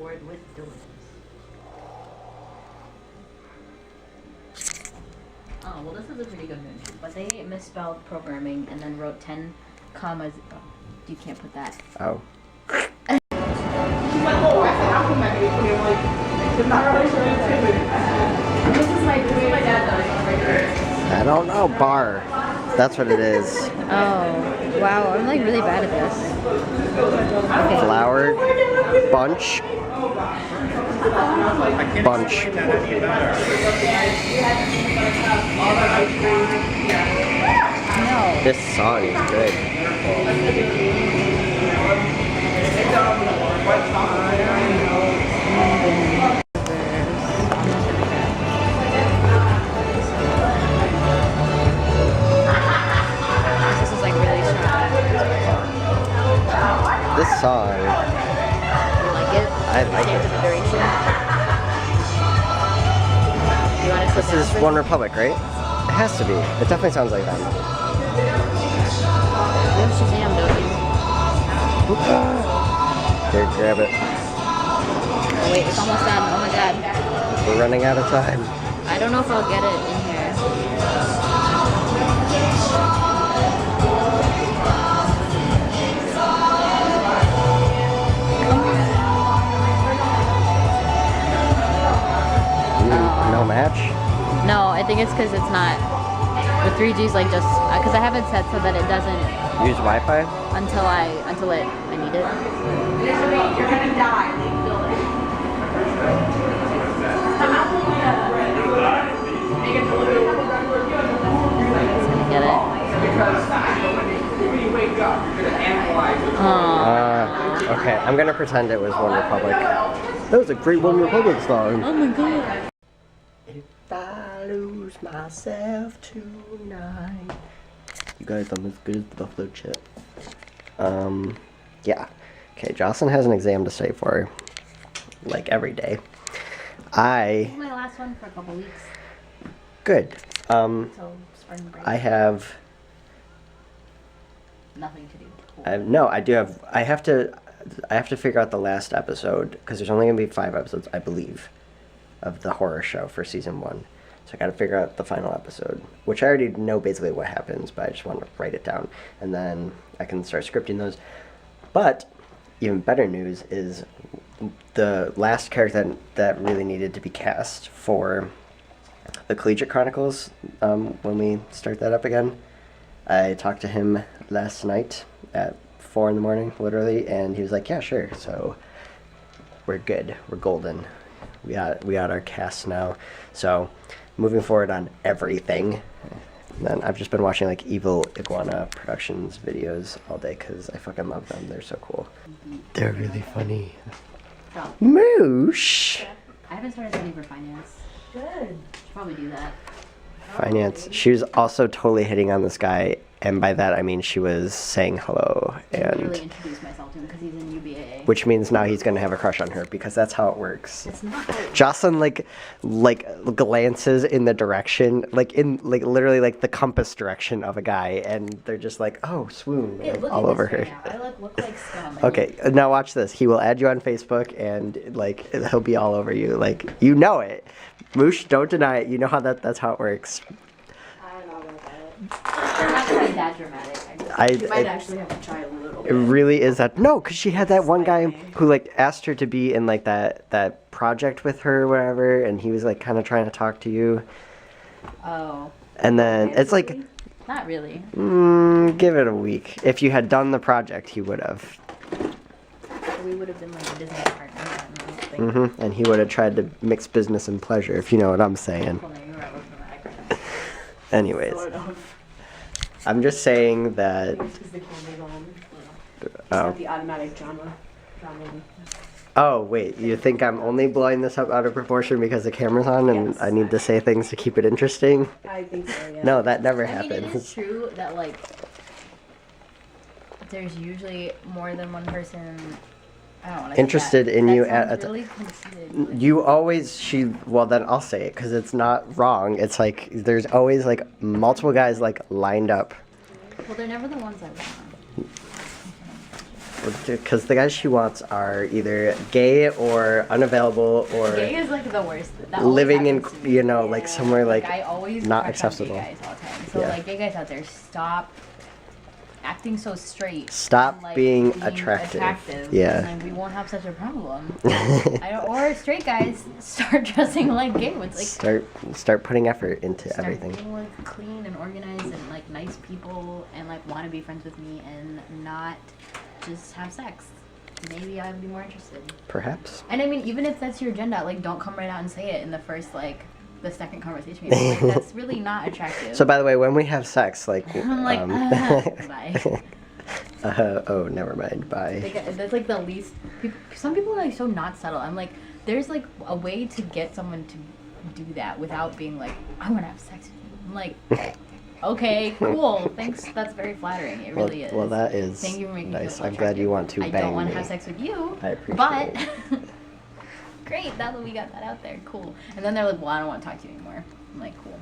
keyboard with diligence. Oh, well, this is a pretty good movie, but they misspelled programming and then wrote 10 commas. Oh, you can't put that. Oh. I don't know, bar. That's what it is. Oh, wow, I'm like really bad at this. Okay. Flower, bunch, bunch. No. This song is good. This is like really strong. This song, You like it? I like Same it. for the duration. You want to This is One Republic, right? It has to be. It definitely sounds like them. You have Shazam, don't you? Here, grab it. Oh, wait, it's almost done. Oh my god. We're running out of time. I don't know if I'll get it in here. No match? No, I think it's because it's not. The 3G's like just because I have it set so that it doesn't Use Wi-Fi? until I need it. You're gonna die. It's gonna get it. Aww. Okay, I'm gonna pretend it was One Republic. That was a great One Republic song. Oh my god. If I lose myself tonight. You guys, I'm as good as the buffalo chip. Yeah. Okay, Jocelyn has an exam to study for, like, every day. This is my last one for a couple weeks. Good. So spring break. I have, Nothing to do. Cool. I have to figure out the last episode, because there's only gonna be 5 episodes, I believe, of the horror show for season 1. So I gotta figure out the final episode, which I already know basically what happens, but I just want to write it down, and then I can start scripting those. But even better news is the last character that really needed to be cast for the Collegiate Chronicles, when we start that up again. I talked to him last night at 4 in the morning, literally, and he was like, yeah, sure. So we're good. We're golden. We got our cast now. So moving forward on everything. And then I've just been watching like Evil Iguana Productions videos all day because I fucking love them. They're so cool. They're really funny. So, Moosh! I haven't started studying for finance. Good. Should probably do that. Finance. She was also totally hitting on this guy, and by that I mean she was saying hello, I and really introduced myself to him because he's in UBA. which means now he's gonna have a crush on her because that's how it works. It's not. Jocelyn like glances in the direction, literally like the compass direction of a guy, and they're just like, oh, swoon, Hey, look all at over this her. right now. I look like scum. Okay, now watch this. He will add you on Facebook, and like he'll be all over you. Like, you know it. Moosh, don't deny it. You know how that's how it works. I don't know about that. They're not quite that dramatic. You might actually have to try a little It bit. really is that. No, because she had that one guy who like asked her to be in like that project with her or whatever, and he was like kind of trying to talk to you, Oh, and then it's like, not really. give it a week. If you had done the project, he would have. We would have been like a Disney partner. I don't think. And he would have tried to mix business and pleasure, if you know what I'm saying. Well, no, you're right, wasn't dramatic. Anyways, Sort of. I'm just saying that. Because the camera's on. It's Oh. not the automatic drama. Oh, wait, you think I'm only blowing this up out of proportion because the camera's on and Yes. I need to say things to keep it interesting? I think so, yeah. No, that never I mean, it is happens. true that like there's usually more than one person. I don't want to Interested in you at at a really conceited. You always, well then I'll say it because it's not wrong. It's like there's always like multiple guys like lined up. Well, they're never the ones I want. because the guys she wants are either gay or unavailable or Gay is like the worst. That always living in, happens to me. like somewhere like I always not crush on accessible. Gay guys all the time. So Yeah. like gay guys out there, stop acting so straight. Stop and, like, being attractive. Yeah. And, like, we won't have such a problem. Or straight guys start dressing like gay ones. Like Start putting effort into start everything. being like clean and organized and like nice people and like want to be friends with me and not just have sex. Maybe I'd be more interested. Perhaps. And I mean, even if that's your agenda, like don't come right out and say it in the first the second conversation. Like, that's really not attractive. So by the way, when we have sex, like I'm like, bye. Oh, never mind. Bye. Like, that's like the least. Some people are like so not subtle. I'm like, there's like a way to get someone to do that without being like, I want to have sex with you. I'm like, okay, cool. Thanks. That's very flattering. It really is. Well, that is Thank you for making me nice. feel I'm glad you want to I bang don't want me. to have sex with you. I appreciate but it. great. Now that we got that out there, cool. And then they're like, well, I don't want to talk to you anymore. I'm like, cool.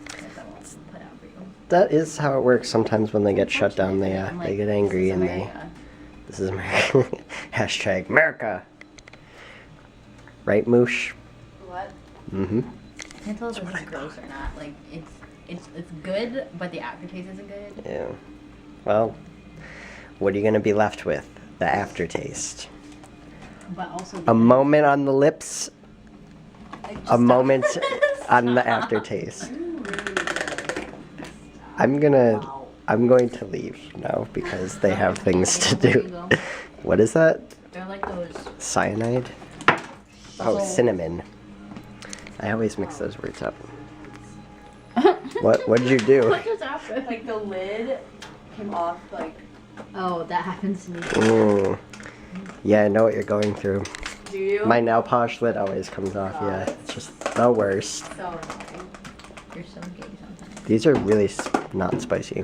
Guess I won't put out for you. That is how it works. Sometimes when they get shut down, they I'm like, they get angry this is and America. This is America. Hashtag America. Right, Moosh? What? Mm-hmm. I can't tell if this is gross or not. Like it's good, but the aftertaste isn't good. Yeah. Well, what are you gonna be left with? The aftertaste. But also A moment on the lips. like, A moment on the aftertaste. I'm going to leave now because they have things to There you do. go. What is that? They're like those. Cyanide? Oh, So- cinnamon. I always mix those words up. What did you do? What just happened? Like the lid came off, like, Oh, that happens to me. Mm. Yeah, I know what you're going through. do you? My nail polish lid always comes off, yeah. It's just the worst. So annoying. You're so gay sometimes. These are really not spicy.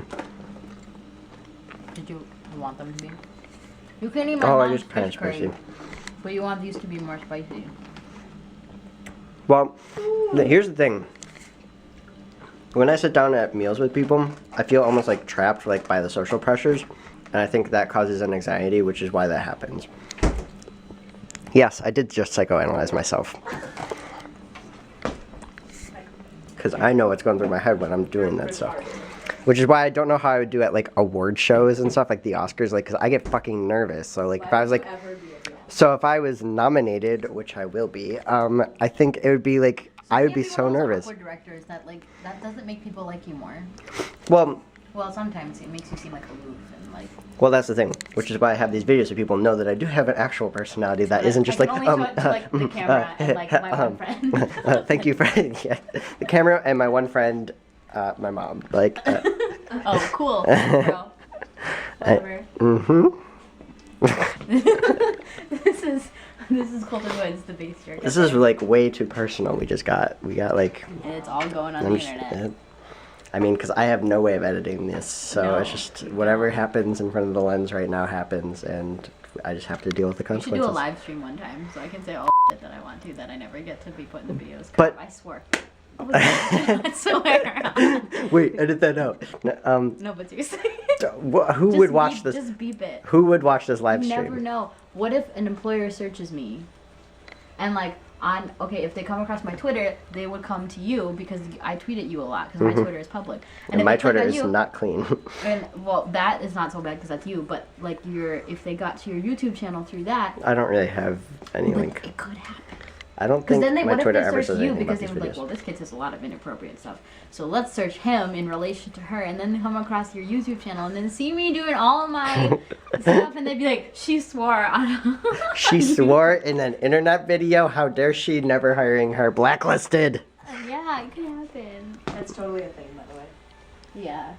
Did you want them to be? You can eat my Oh, I mom's just kind of fish curry, spicy. but you want these to be more spicy. Well, here's the thing. When I sit down at meals with people, I feel almost like trapped like by the social pressures, and I think that causes an anxiety, which is why that happens. Yes, I did just psychoanalyze myself. Because I know what's going through my head when I'm doing that stuff. Which is why I don't know how I would do at like award shows and stuff like the Oscars, like, because I get fucking nervous. So like if I was like, so if I was nominated, which I will be, I think it would be like, I would be so nervous. Awkward directors that doesn't make people like you more. Well, Sometimes it makes you seem like aloof and like. well, that's the thing, which is why I have these videos so people know that I do have an actual personality that isn't just I like, can only show it to, like, the camera and, like, my one friend. Thank you, friend. Yeah, the camera and my one friend, my mom. Like. Oh, cool. Bro. Whatever. This is Colton Woods, the base jerk. This is like way too personal. We got like. And it's all going on I'm the just- internet. I mean, because I have no way of editing this, so it's No. just whatever happens in front of the lens right now happens, and I just have to deal with the We should consequences. do a live stream one time so I can say all shit that I want to that I never get to be put in the videos. But- I swear. Oh, I swear. Wait, edit that out. No, No, but seriously. who Just would watch beep, this? Just beep it. Who would watch this live You stream? never know. What if an employer searches me, and like if they come across my Twitter, they would come to you because I tweet at you a lot because my Twitter is public. And if my they click Twitter on is not clean. And well, that is not so bad because that's you. But like if they got to your YouTube channel through that, I don't really have any but link. it could happen. I don't Because think then my what Twitter if ever they says search you anything because about they these were like, videos. well, this kid says a lot of inappropriate stuff. So let's search him in relation to her, and then they come across your YouTube channel, and then see me doing all of my stuff, and they'd be like, she swore on. She swore in an internet video. How dare she? Never hiring her. Blacklisted. Yeah, it could happen. That's totally a thing, by the way. Yeah.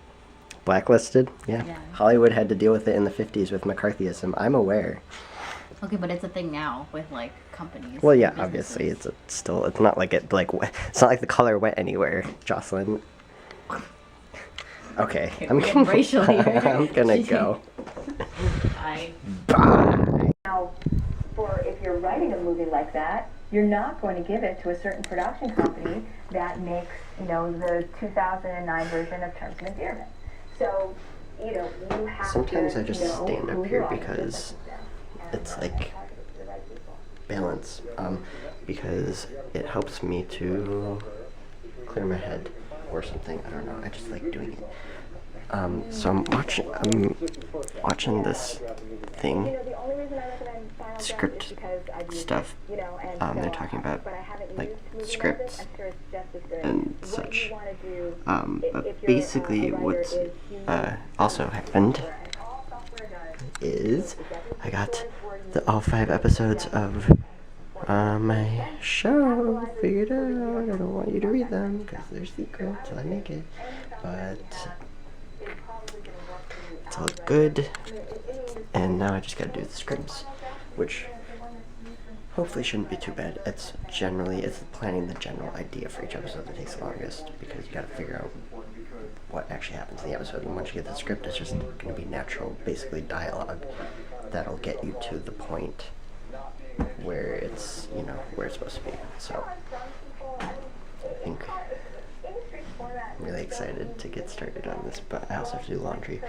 Blacklisted? Yeah. Yeah. Hollywood had to deal with it in the 50s with McCarthyism. I'm aware. Okay, but it's a thing now with like companies. Well, yeah, and obviously, businesses. it's not like it's not like the color went anywhere, Jocelyn. Okay, we're getting racial here. I'm gonna go. I Bye. Now, if you're writing a movie like that, you're not going to give it to a certain production company that makes, the 2009 version of Terms of Endearment. So you know, you have Sometimes to I just know stand who up here your because it's like balance, because it helps me to clear my head or something. I don't know. I just like doing it. So I'm watching this thing, script stuff. They're talking about like scripts and such. But basically, what's also happened is I got all 5 episodes of my show figured out. I don't want you to read them because they're secret till I make it, but it's all good. And now I just gotta do the scripts, which hopefully shouldn't be too bad. It's planning the general idea for each episode that takes the longest, because you gotta figure out what actually happens in the episode. And once you get the script, it's just gonna be natural, basically dialogue that'll get you to the point where it's, you know, where it's supposed to be. So I think I'm really excited to get started on this, but I also have to do laundry.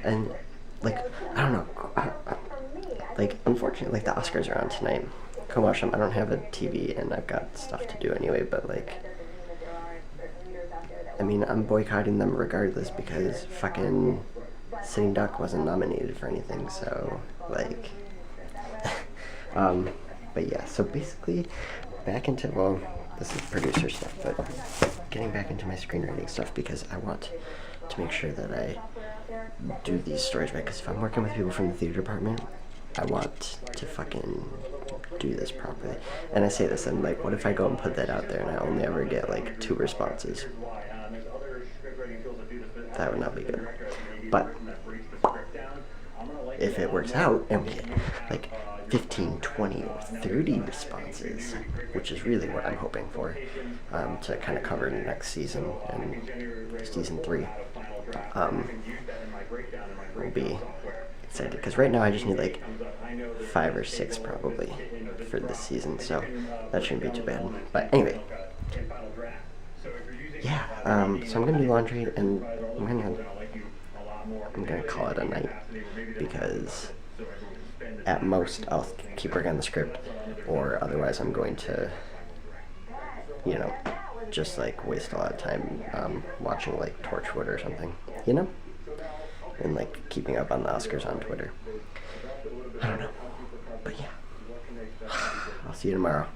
And like, I don't know, like, unfortunately, like, the Oscars are on tonight. Come watch them. I don't have a TV and I've got stuff to do anyway, but like, I mean, I'm boycotting them regardless because fucking Sitting Duck wasn't nominated for anything, so like but yeah, so basically back into, well, this is producer stuff, but getting back into my screenwriting stuff because I want to make sure that I do these stories right, because if I'm working with people from the theater department, I want to fucking do this properly. And I say this, and like, what if I go and put that out there and I only ever get like 2 responses? That would not be good. But if it works out and we get like 15, 20, or 30 responses, which is really what I'm hoping for, to kind of cover next season and season 3, we'll be excited. Because right now I just need like 5 or 6 probably for this season, so that shouldn't be too bad. But anyway, yeah, so I'm gonna do laundry and I'm gonna call it a night, because at most I'll keep working on the script, or otherwise I'm going to, you know, just like waste a lot of time watching like Torchwood or something, you know, and like keeping up on the Oscars on Twitter. I don't know, but yeah, I'll see you tomorrow.